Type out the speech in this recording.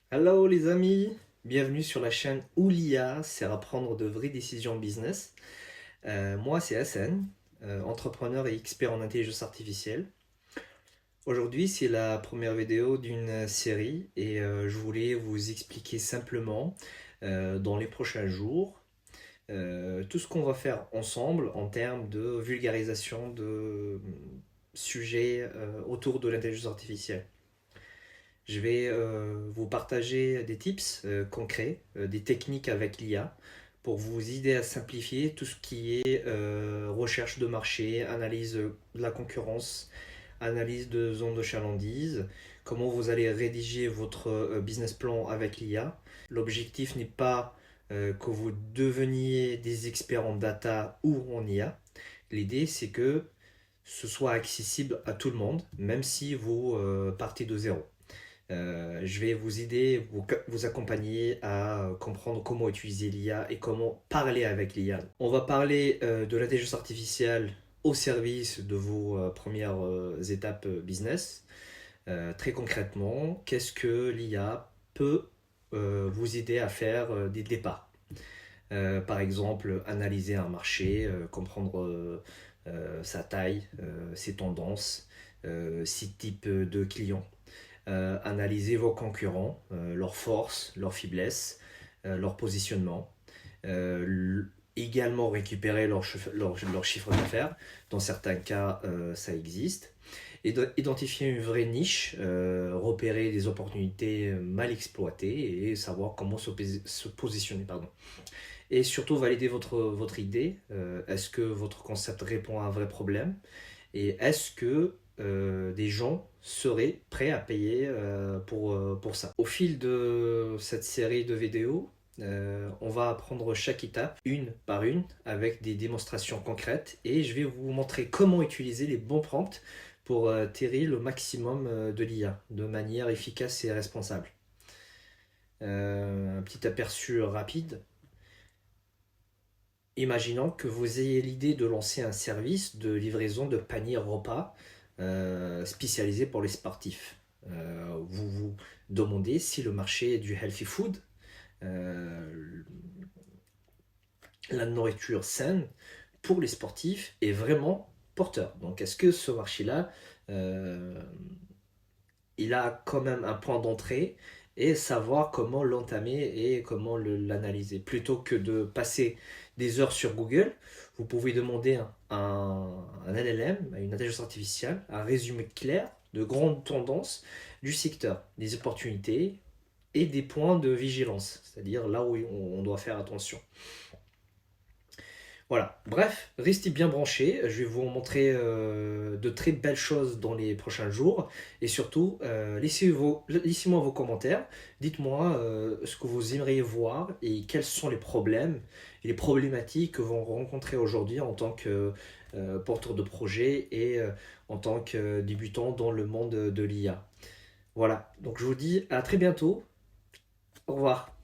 Hello les amis, bienvenue sur la chaîne où l'IA sert à prendre de vraies décisions business. Moi c'est Hassan, entrepreneur et expert en intelligence artificielle. Aujourd'hui c'est la première vidéo d'une série et je voulais vous expliquer simplement dans les prochains jours tout ce qu'on va faire ensemble en termes de vulgarisation de sujets autour de l'intelligence artificielle. Je vais vous partager des tips concrets, des techniques avec l'IA pour vous aider à simplifier tout ce qui est recherche de marché, analyse de la concurrence, analyse de zones de chalandise, comment vous allez rédiger votre business plan avec l'IA. L'objectif n'est pas que vous deveniez des experts en data ou en IA. L'idée, c'est que ce soit accessible à tout le monde, même si vous partez de zéro. Je vais vous aider, vous accompagner à comprendre comment utiliser l'IA et comment parler avec l'IA. On va parler de l'intelligence artificielle au service de vos premières étapes business. Très concrètement, qu'est-ce que l'IA peut vous aider à faire dès le départ? Par exemple, analyser un marché, comprendre sa taille, ses tendances, ses types de clients. Analyser vos concurrents, leurs forces, leurs faiblesses, leur positionnement. Également récupérer leur chiffre d'affaires. Dans certains cas, ça existe. Et identifier une vraie niche, repérer des opportunités mal exploitées et savoir comment se positionner. Pardon. Et surtout valider votre idée. Est-ce que votre concept répond à un vrai problème? Et est-ce que des gens seraient prêts à payer pour ça? Au fil de cette série de vidéos, on va apprendre chaque étape, une par une, avec des démonstrations concrètes. Et je vais vous montrer comment utiliser les bons prompts pour tirer le maximum de l'IA de manière efficace et responsable. Un petit aperçu rapide. Imaginons que vous ayez l'idée de lancer un service de livraison de paniers repas spécialisé pour les sportifs. Vous vous demandez si le marché du healthy food, euh, la nourriture saine pour les sportifs, est vraiment porteur. Donc est-ce que ce marché-là, euh, il a quand même un point d'entrée et savoir comment l'entamer et comment l'analyser. Plutôt que de passer des heures sur Google, vous pouvez demander un LLM, une intelligence artificielle, un résumé clair de grandes tendances du secteur, des opportunités et des points de vigilance, c'est-à-dire là où on doit faire attention. Voilà, bref, restez bien branchés, je vais vous montrer de très belles choses dans les prochains jours et surtout laissez-moi vos commentaires, dites-moi ce que vous aimeriez voir et quels sont les problèmes et les problématiques que vous rencontrez aujourd'hui en tant que porteur de projet et en tant que débutant dans le monde de l'IA. Voilà, donc je vous dis à très bientôt, au revoir.